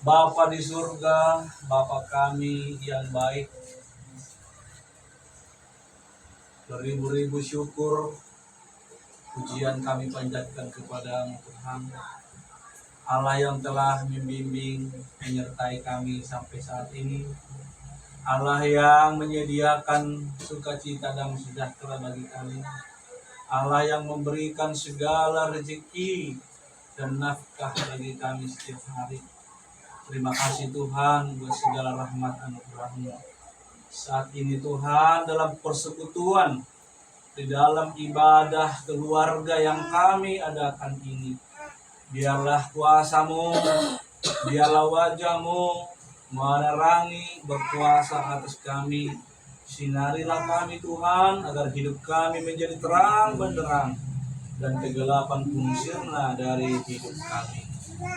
Bapa di surga, Bapa kami yang baik, beribu-ribu syukur, pujian kami panjatkan kepadamu Tuhan, Allah yang telah membimbing, menyertai kami sampai saat ini, Allah yang menyediakan sukacita dan sejahtera bagi kami, Allah yang memberikan segala rezeki dan nafkah bagi kami setiap hari. Terima kasih Tuhan buat segala rahmat anugerah-Mu. Saat ini Tuhan dalam persekutuan, di dalam ibadah keluarga yang kami adakan ini, biarlah kuasa-Mu, biarlah wajah-Mu menerangi, berkuasa atas kami. Sinarilah kami Tuhan, agar hidup kami menjadi terang benderang, dan kegelapan pun sirna dari hidup kami.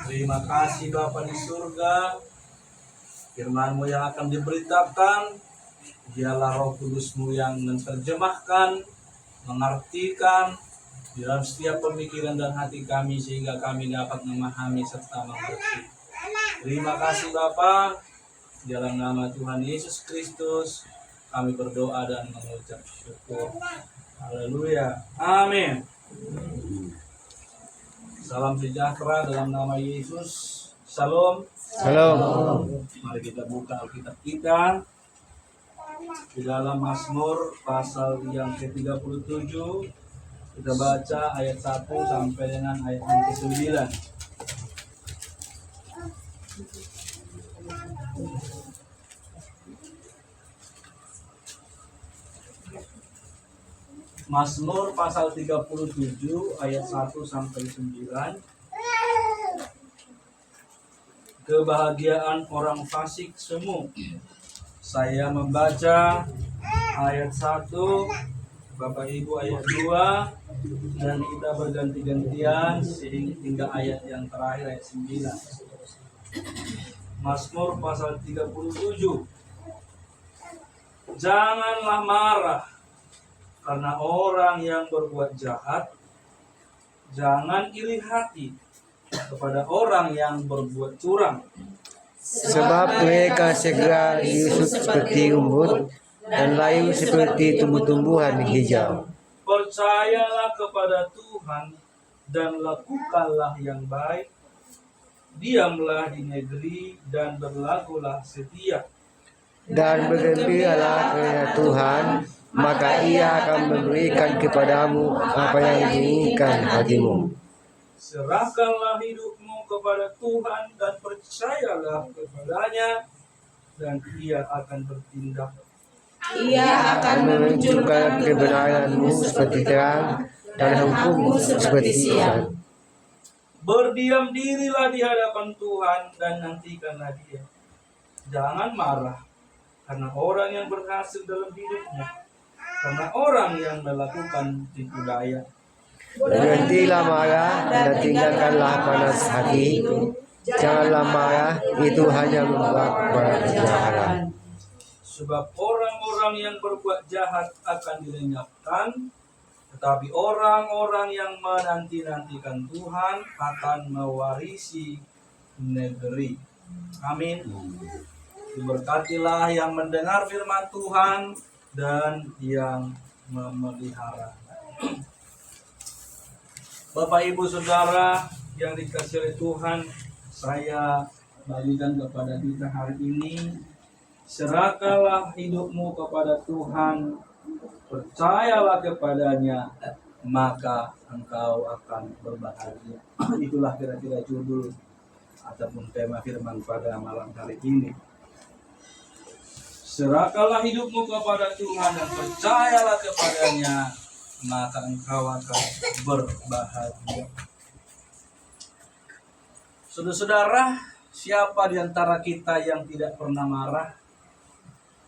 Terima kasih Bapa di surga, firman-Mu yang akan diberitakan, dialah Roh Kudus-Mu yang menerjemahkan, mengartikan di dalam setiap pemikiran dan hati kami, sehingga kami dapat memahami serta mengerti. Terima kasih Bapa, dalam nama Tuhan Yesus Kristus kami berdoa dan mengucap syukur. Haleluya, amin. Salam sejahtera dalam nama Yesus. Shalom. Shalom. Mari kita buka Alkitab kita di dalam Mazmur pasal yang ke-37. Kita baca ayat 1 sampai dengan ayat yang ke-9. Mazmur pasal 37 ayat 1 sampai 9. Kebahagiaan orang fasik semu. Saya membaca ayat 1, Bapak Ibu ayat 2, dan kita berganti-gantian sehingga ayat yang terakhir ayat 9. Mazmur pasal 37. Janganlah marah karena orang yang berbuat jahat, jangan iri hati kepada orang yang berbuat curang. Sebab mereka segera diusut seperti rumput dan layu seperti tumbuh-tumbuhan hijau. Percayalah kepada Tuhan dan lakukanlah yang baik. Diamlah di negeri dan berlakulah setia. Dan bergembiralah kepada Tuhan, maka Ia akan memberikan kepadamu apa yang diinginkan hatimu. Serahkanlah hidupmu kepada Tuhan dan percayalah kepadanya, dan Ia akan bertindak. Ia akan menunjukkan kebenaranmu seperti terang dan hukummu seperti siang. Berdiam dirilah di hadapan Tuhan dan nantikanlah Dia. Jangan marah karena orang yang berhasil dalam hidupnya, karena orang yang melakukan tipu daya. Berhentilah marah dan tinggalkanlah panas hati. Janganlah marah, itu hanya membuat kejahatan. Sebab orang-orang yang berbuat jahat akan dilenyapkan, tetapi orang-orang yang menanti-nantikan Tuhan akan mewarisi negeri. Amin. Diberkatilah yang mendengar firman Tuhan dan yang memelihara. Bapak Ibu Saudara yang dikasihi oleh Tuhan, saya bagikan kepada kita hari ini, serahkanlah hidupmu kepada Tuhan, percayalah kepadanya, maka engkau akan berbahagia. Itulah kira-kira judul ataupun tema firman pada malam hari ini. Serahkanlah hidupmu kepada Tuhan dan percayalah kepadanya, maka engkau akan berbahagia. Saudara-saudara, siapa di antara kita yang tidak pernah marah?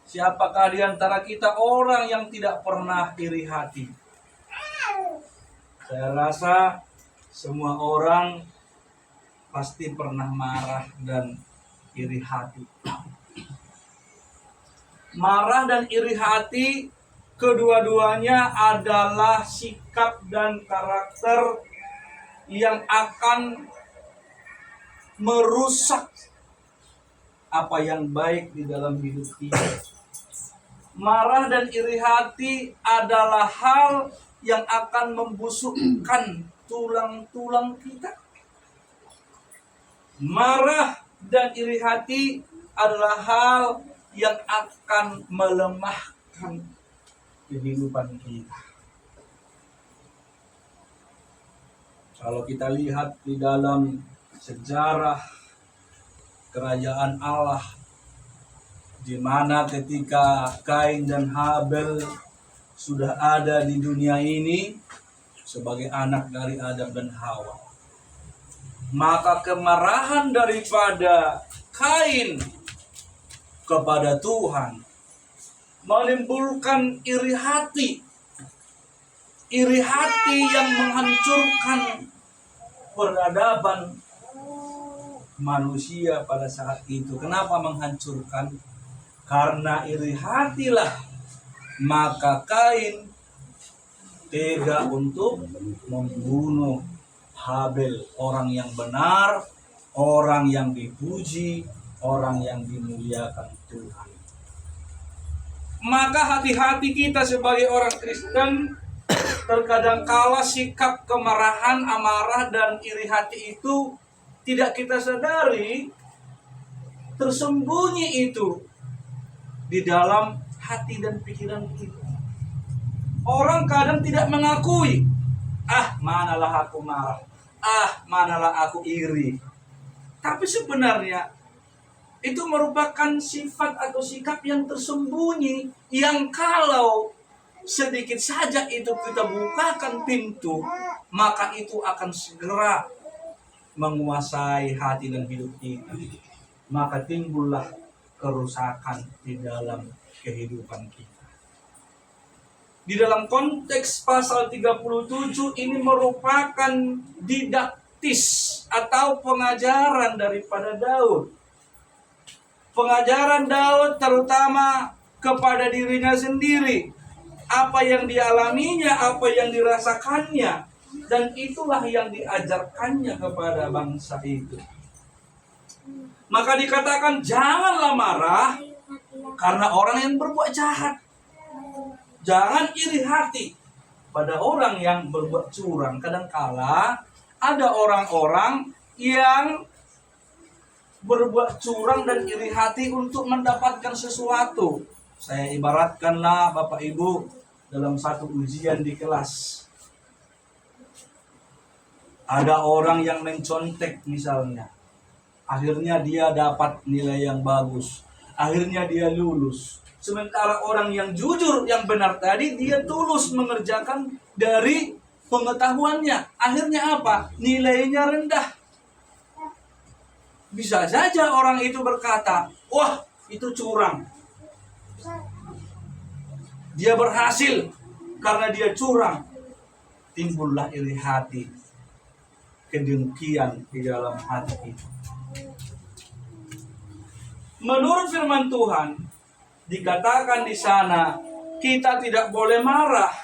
Siapakah di antara kita orang yang tidak pernah iri hati? Saya rasa semua orang pasti pernah marah dan iri hati. Marah dan iri hati, kedua-duanya adalah sikap dan karakter yang akan merusak apa yang baik di dalam hidup kita. Marah dan iri hati adalah hal yang akan membusukkan tulang-tulang kita. Marah dan iri hati adalah hal yang akan melemahkan kehidupan kita. Kalau kita lihat di dalam sejarah kerajaan Allah, di mana ketika Kain dan Habel sudah ada di dunia ini sebagai anak dari Adam dan Hawa, maka kemarahan daripada Kain kepada Tuhan menimbulkan iri hati yang menghancurkan peradaban manusia pada saat itu. Kenapa menghancurkan? Karena iri hatilah maka Kain tega untuk membunuh Habel, orang yang benar, orang yang dipuji, orang yang dimuliakan Tuhan. Maka hati-hati kita sebagai orang Kristen, terkadang kala sikap kemarahan, amarah, dan iri hati itu tidak kita sadari, tersembunyi itu di dalam hati dan pikiran kita. Orang kadang tidak mengakui, manalah aku marah, manalah aku iri. Tapi sebenarnya itu merupakan sifat atau sikap yang tersembunyi, yang kalau sedikit saja itu kita bukakan pintu, maka itu akan segera menguasai hati dan hidup kita. Maka timbullah kerusakan di dalam kehidupan kita. Di dalam konteks pasal 37 ini merupakan didaktis atau pengajaran daripada Daud. Pengajaran Daud terutama kepada dirinya sendiri. Apa yang dialaminya, apa yang dirasakannya, dan itulah yang diajarkannya kepada bangsa itu. Maka dikatakan janganlah marah karena orang yang berbuat jahat. Jangan iri hati pada orang yang berbuat curang. Kadangkala ada orang-orang yang berbuat curang dan iri hati untuk mendapatkan sesuatu. Saya ibaratkanlah Bapak Ibu dalam satu ujian di kelas. Ada orang yang mencontek misalnya. Akhirnya dia dapat nilai yang bagus. Akhirnya dia lulus. Sementara orang yang jujur, yang benar tadi, dia tulus mengerjakan dari pengetahuannya. Akhirnya apa? Nilainya rendah. Bisa saja orang itu berkata, wah itu curang. Dia berhasil karena dia curang. Timbullah iri hati, kedengkian di dalam hati itu. Menurut firman Tuhan, dikatakan di sana, kita tidak boleh marah.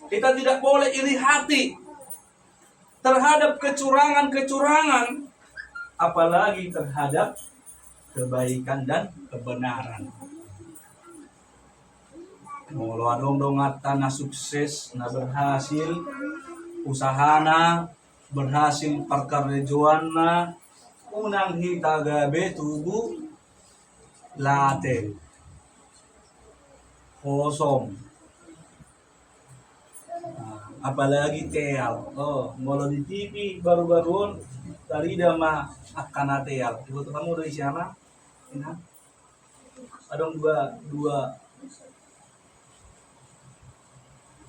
Kita tidak boleh iri hati terhadap kecurangan-kecurangan, apalagi terhadap kebaikan dan kebenaran. Kalau adong tanah sukses, berhasil, usahana, berhasil perkaryaanna, unang hitagabe tubuh late kosong. Apalagi teal. Kalau di TV baru-baruan dari dama akan teal. Ibu kamu dari siapa? Ada dua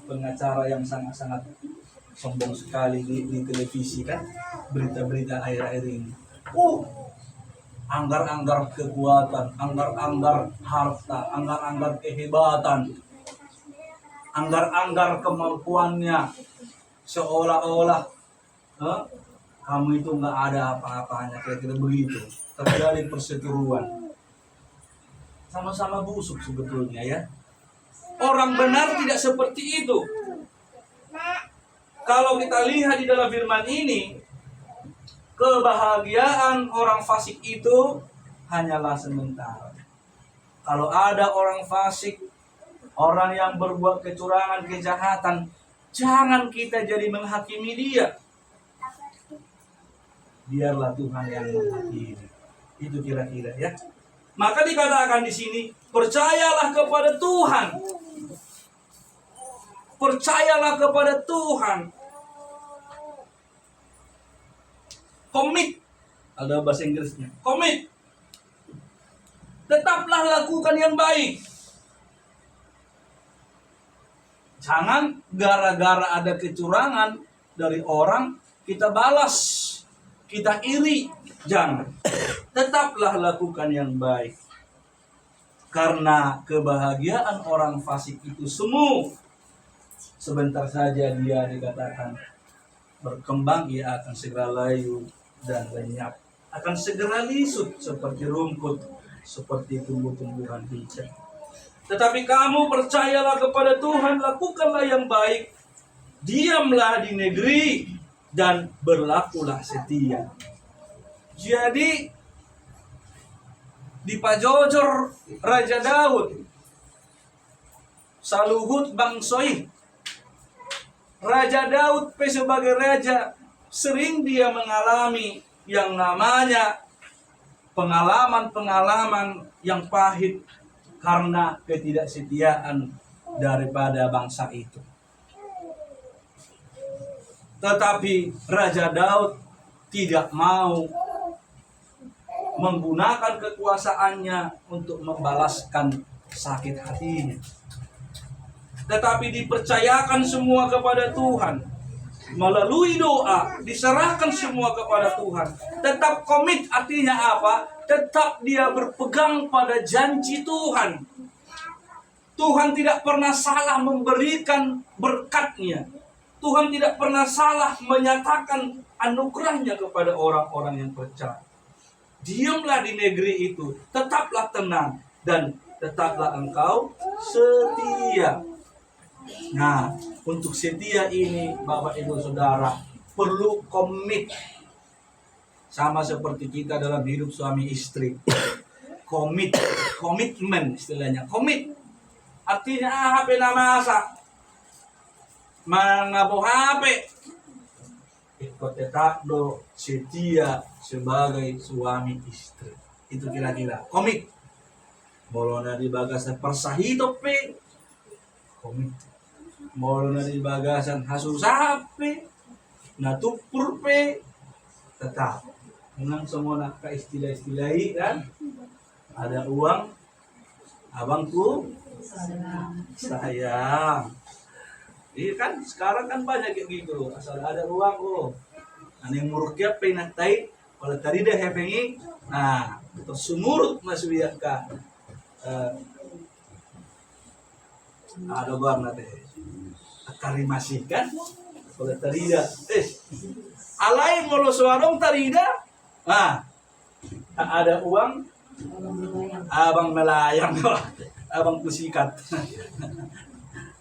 pengacara yang sangat-sangat sombong sekali di televisi kan, berita-berita akhir-akhir ini. Anggar-anggar kekuatan, anggar-anggar harta, anggar-anggar kehebatan, anggar-anggar kemampuannya, seolah-olah kamu itu nggak ada apa-apanya, kira-kira begitu. Terjadi perseteruan, sama-sama busuk sebetulnya ya. Orang benar tidak seperti itu. Kalau kita lihat di dalam firman ini, kebahagiaan orang fasik itu hanyalah sementara. Kalau ada orang fasik, orang yang berbuat kecurangan, kejahatan, jangan kita jadi menghakimi dia. Biarlah Tuhan yang menghakimi. Itu kira-kira ya. Maka dikatakan di sini, percayalah kepada Tuhan. Percayalah kepada Tuhan. Komit. Ada bahasa Inggrisnya. Komit. Tetaplah lakukan yang baik. Jangan gara-gara ada kecurangan dari orang kita balas, kita iri. Jangan. Tetaplah lakukan yang baik. Karena kebahagiaan orang fasik itu semu. Sebentar saja dia dikatakan berkembang, ia akan segera layu dan lenyap. Akan segera lisut seperti rumput, seperti tumbuh-tumbuhan hijau. Tetapi kamu percayalah kepada Tuhan, lakukanlah yang baik, diamlah di negeri, dan berlakulah setia. Jadi di Pajojor Raja Daud, Saluhut Bangsoi, Raja Daud sebagai raja sering dia mengalami yang namanya pengalaman-pengalaman yang pahit karena ketidaksetiaan daripada bangsa itu. Tetapi Raja Daud tidak mau menggunakan kekuasaannya untuk membalaskan sakit hatinya. Tetapi dipercayakan semua kepada Tuhan. Melalui doa, diserahkan semua kepada Tuhan. Tetap komit, artinya apa? Tetap dia berpegang pada janji Tuhan. Tuhan tidak pernah salah memberikan berkatnya. Tuhan tidak pernah salah menyatakan anugerahnya kepada orang-orang yang percaya. Diamlah di negeri itu, tetaplah tenang, dan tetaplah engkau setia. Nah, untuk setia ini, Bapak Ibu Saudara, perlu komit. Sama seperti kita dalam hidup suami istri. Komitmen istilahnya. Komit. Artinya HP nama asa. Mangabo HP. Ikut tetap do setia sebagai suami istri. Itu kira-kira komit. Bolona di bagasan persahito pe. Komit. Bolona di bagasan hasusah pe. Natupur pe. Tetap. Menang semua nak istilah-istilahi kan. Ada uang. Abangku sayang. Iya kan sekarang kan banyak kayak gitu. Asal ada uang Yang murukia penatai kalau tadi dah hepengi. Nah, tersumurut masuk ya ka. Ada warna teh. Akari masih kan. Kalau tadi dah alai ngolo suarong tadi dah. Nah, ada uang. Abang melayang. Abang kusikat.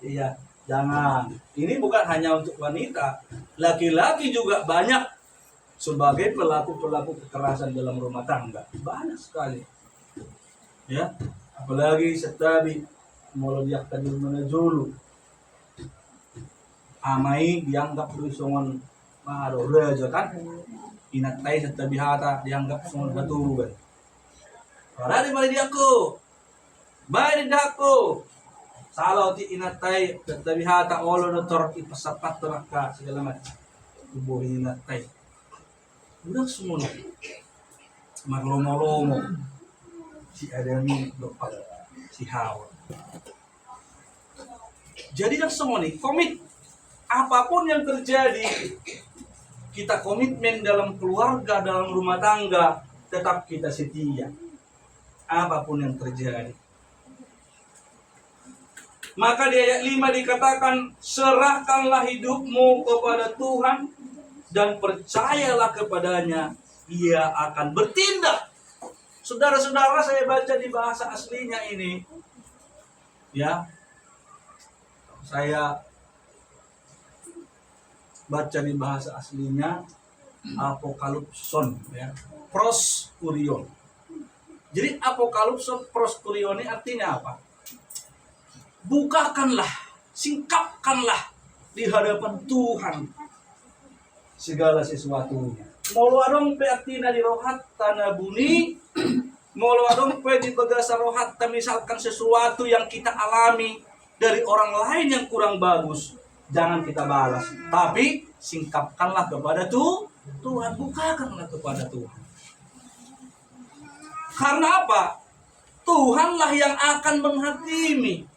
Iya. Jangan. Ini bukan hanya untuk wanita. Laki-laki juga banyak sebagai pelaku-pelaku kekerasan dalam rumah tangga. Banyak sekali. Ya. Apalagi setabi molodiak tadi menajulu. Amai dianggap berusungan mahadora aja kan. Inatai setabi hata dianggap sungan batu kan. Para di mana diaku? Baik diaku. Salau ti inatai tetapi hata olo notor ipasapat teraka segala macam tubuh inatai udah semua maglomo-lomo si Adami dopat si Hawa. Jadi yang semua nih komit apapun yang terjadi kita komitmen dalam keluarga dalam rumah tangga tetap kita setia apapun yang terjadi. Maka di ayat 5 dikatakan, serahkanlah hidupmu kepada Tuhan dan percayalah kepadanya, ia akan bertindak. Saudara-saudara, saya baca di bahasa aslinya ini, ya, saya baca di bahasa aslinya, apokalipson, ya. Proskurion. Jadi apokalipson, proskurion ini artinya apa? Bukakanlah, singkapkanlah di hadapan Tuhan segala sesuatunya. Molo adong pe artina di rohat tanah bumi, molo adong pe di bagasa rohat misalkan sesuatu yang kita alami dari orang lain yang kurang bagus, jangan kita balas, tapi singkapkanlah kepada Tuhan, bukakanlah kepada Tuhan. Karena apa? Tuhanlah yang akan menghakimi.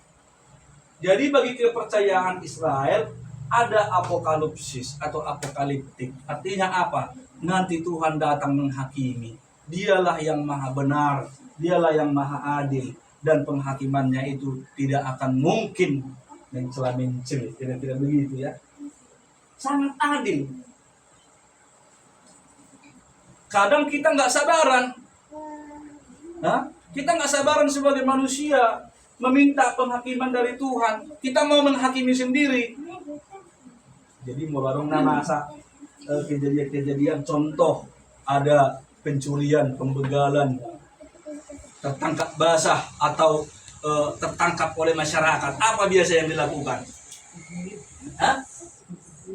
Jadi bagi kepercayaan Israel ada apokalipsis atau apokaliptik. Artinya apa? Nanti Tuhan datang menghakimi. Dialah yang maha benar, dialah yang maha adil, dan penghakimannya itu tidak akan mungkin mencela-mencela. Kira-kira begitu ya. Sangat adil. Kadang kita nggak sabaran. Kita nggak sabaran sebagai manusia meminta penghakiman dari Tuhan. Kita mau menghakimi sendiri. Jadi mau bareng masa kejadian-kejadian contoh ada pencurian, pembegalan, tertangkap basah atau tertangkap oleh masyarakat. Apa biasa yang dilakukan?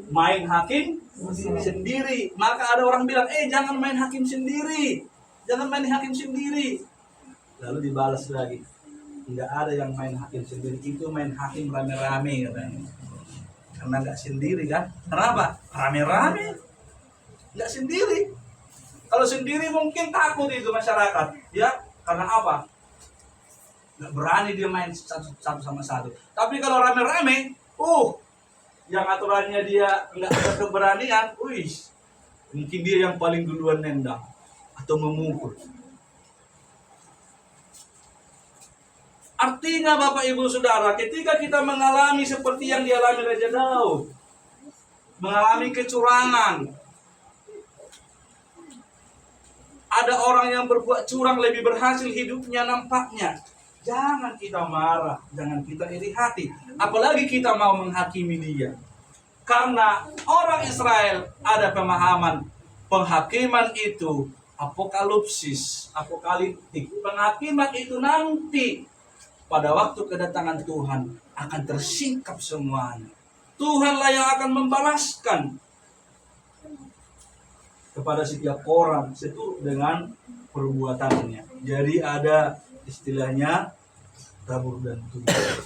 Main hakim sendiri. Maka ada orang bilang, jangan main hakim sendiri. Jangan main hakim sendiri. Lalu dibalas lagi. Tidak ada yang main hakim sendiri. Itu main hakim rame-rame katanya. Karena nggak sendiri kan. Kenapa? Rame-rame. Nggak sendiri. Kalau sendiri mungkin takut itu masyarakat. Ya, karena apa? Nggak berani dia main satu sama satu. Tapi kalau rame-rame, yang aturannya dia nggak ada keberanian, mungkin dia yang paling duluan nendang atau memukul. Artinya Bapak Ibu Saudara, ketika kita mengalami seperti yang dialami Raja Daud, mengalami kecurangan, ada orang yang berbuat curang lebih berhasil hidupnya nampaknya, jangan kita marah, jangan kita iri hati, apalagi kita mau menghakimi dia. Karena orang Israel ada pemahaman penghakiman itu apokalipsis, apokaliptik. Penghakiman itu nanti pada waktu kedatangan Tuhan akan tersingkap semuanya. Tuhanlah yang akan membalaskan kepada setiap orang seturut dengan perbuatannya. Jadi ada istilahnya tabur dan tuai.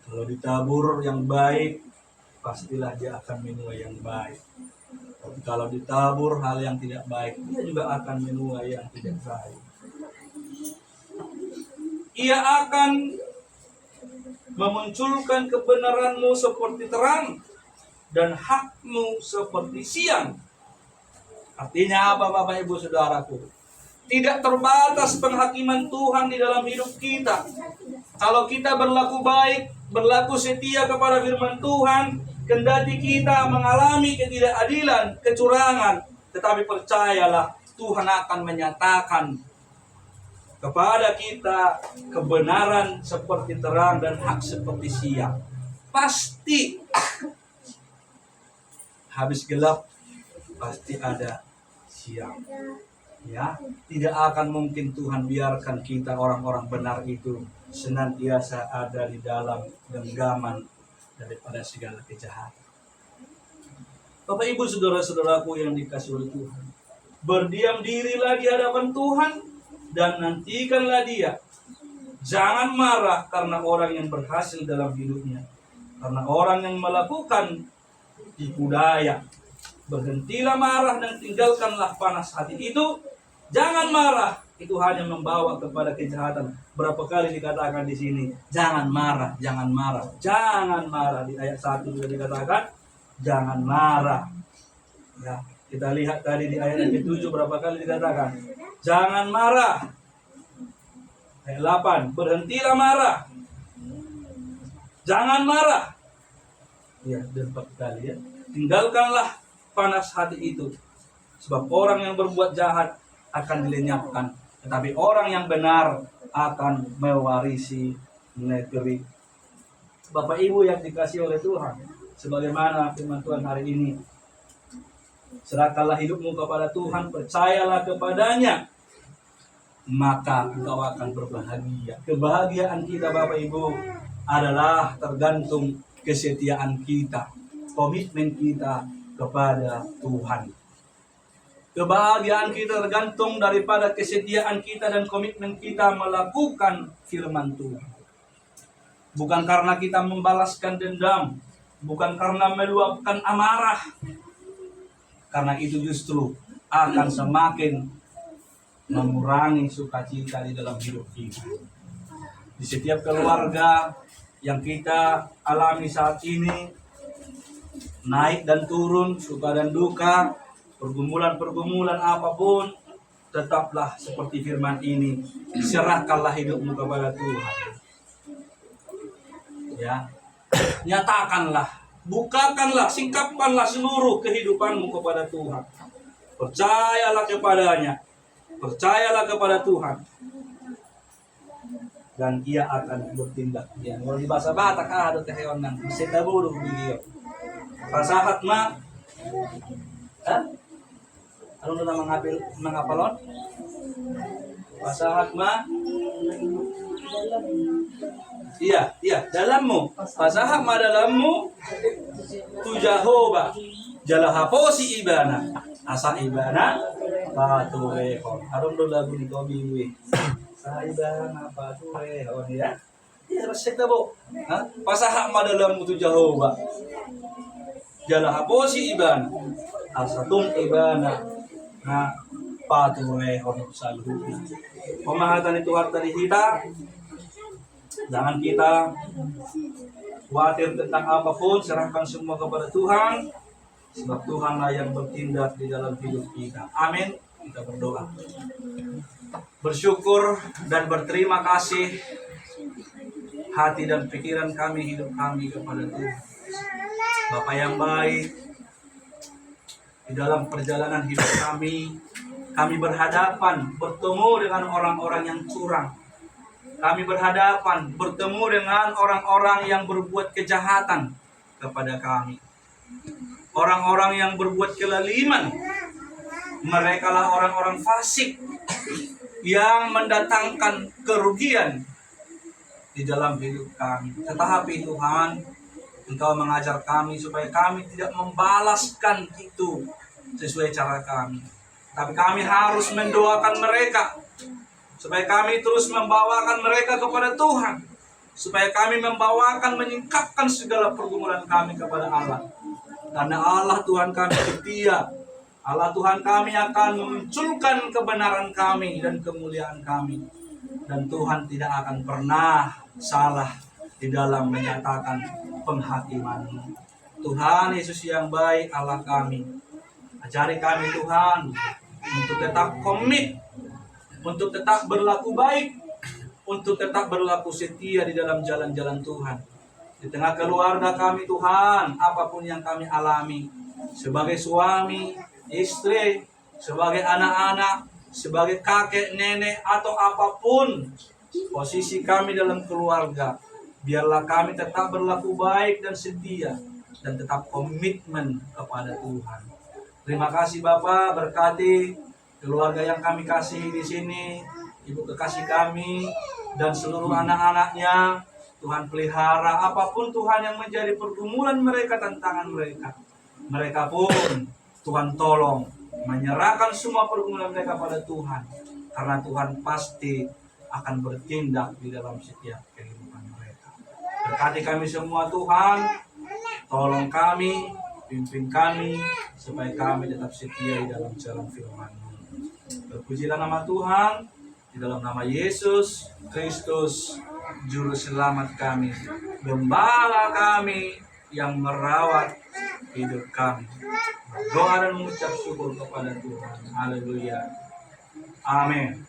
Kalau ditabur yang baik, pastilah dia akan menuai yang baik. Tapi kalau ditabur hal yang tidak baik, dia juga akan menuai yang tidak baik. Ia akan memunculkan kebenaranmu seperti terang dan hakmu seperti siang. Artinya apa Bapak Ibu Saudaraku? Tidak terbatas penghakiman Tuhan di dalam hidup kita. Kalau kita berlaku baik, berlaku setia kepada firman Tuhan, kendati kita mengalami ketidakadilan, kecurangan, tetapi percayalah Tuhan akan menyatakan kepada kita kebenaran seperti terang dan hak seperti siang. Pasti habis gelap pasti ada siang. Ya, tidak akan mungkin Tuhan biarkan kita orang-orang benar itu senantiasa ada di dalam genggaman daripada segala kejahatan. Bapak Ibu saudara-saudaraku yang dikasihi oleh Tuhan, berdiam dirilah di hadapan Tuhan dan nantikanlah Dia. Jangan marah karena orang yang berhasil dalam hidupnya, karena orang yang melakukan tipu daya. Berhentilah marah dan tinggalkanlah panas hati itu. Jangan marah, itu hanya membawa kepada kejahatan. Berapa kali dikatakan di sini, jangan marah, jangan marah, jangan marah. Di ayat 1 juga dikatakan, jangan marah. Ya, kita lihat tadi di ayat 7 berapa kali dikatakan, jangan marah. Ayat 8, berhentilah marah. Jangan marah. Ya, dan 4 kali ya. Tinggalkanlah panas hati itu. Sebab orang yang berbuat jahat akan dilenyapkan, tetapi orang yang benar akan mewarisi negeri. Bapak Ibu yang dikasihi oleh Tuhan, sebagaimana firman Tuhan hari ini, Serahkanlah hidupmu kepada Tuhan, percayalah kepadanya, maka engkau akan berbahagia. Kebahagiaan kita Bapak Ibu adalah tergantung kesetiaan kita, komitmen kita kepada Tuhan. Kebahagiaan kita tergantung daripada kesetiaan kita dan komitmen kita melakukan firman Tuhan. Bukan karena kita membalaskan dendam, bukan karena meluapkan amarah. Karena itu justru akan semakin mengurangi sukacita di dalam hidup kita. Di setiap keluarga yang kita alami saat ini, naik dan turun, suka dan duka, pergumulan-pergumulan apapun, tetaplah seperti firman ini, serahkanlah hidupmu kepada Tuhan. Ya, nyatakanlah, bukakanlah, singkapkanlah seluruh kehidupanmu kepada Tuhan. Percayalah kepadanya, percayalah kepada Tuhan, dan Ia akan bertindak. Ya, kalau di bahasa Batak ada hewan nang bisa taburu video. Pasahat ma, ano na mangapalon? Pasahat ma. Iya, dalammu. Pasahat ma dalammu. Tu Jehovah. Jalahaposi ibana. Asa ibana. Paturehon. Aron do lagu ni Kobi. Sa ibana paturehon ya. Iya, resek bo. Pasahat ma dalammu tu Jehovah. Jalahaposi ibana. Asatung ibana. Na paturehon sa lupa. Pemahatan itu harta di kita. Jangan kita khawatir tentang apapun, serahkan semua kepada Tuhan, sebab Tuhanlah yang bertindak di dalam hidup kita. Amin. Kita berdoa. Bersyukur dan berterima kasih hati dan pikiran kami, hidup kami kepada Tuhan. Bapa yang baik, di dalam perjalanan hidup kami berhadapan, bertemu dengan orang-orang yang curang. Kami berhadapan, bertemu dengan orang-orang yang berbuat kejahatan kepada kami. Orang-orang yang berbuat kelaliman. Merekalah orang-orang fasik yang mendatangkan kerugian di dalam hidup kami. Tetapi Tuhan, Engkau mengajar kami supaya kami tidak membalaskan itu sesuai cara kami. Tapi kami harus mendoakan mereka, supaya kami terus membawakan mereka kepada Tuhan, supaya kami membawakan, menyingkapkan segala pergumulan kami kepada Allah. Karena Allah Tuhan kami setia, Allah Tuhan kami akan memunculkan kebenaran kami dan kemuliaan kami. Dan Tuhan tidak akan pernah salah di dalam menyatakan penghakiman-Mu. Tuhan Yesus yang baik, Allah kami, ajari kami Tuhan untuk tetap komit, untuk tetap berlaku baik, untuk tetap berlaku setia di dalam jalan-jalan Tuhan. Di tengah keluarga kami Tuhan, apapun yang kami alami, sebagai suami, istri, sebagai anak-anak, sebagai kakek, nenek, atau apapun posisi kami dalam keluarga, biarlah kami tetap berlaku baik dan setia, dan tetap komitmen kepada Tuhan. Terima kasih Bapak, berkati keluarga yang kami kasih di sini, ibu kekasih kami, dan seluruh anak-anaknya. Tuhan pelihara apapun Tuhan yang menjadi pergumulan mereka, tantangan mereka. Mereka pun Tuhan tolong menyerahkan semua pergumulan mereka pada Tuhan. Karena Tuhan pasti akan bertindak di dalam setiap kehidupan mereka. Berkati kami semua Tuhan, tolong kami, pimpin kami, supaya kami tetap setia di dalam jalan firman-Mu. Terpujilah nama Tuhan, di dalam nama Yesus Kristus, Juru Selamat kami, Gembala kami yang merawat hidup kami. Doa dan mengucap syukur kepada Tuhan. Haleluya. Amin.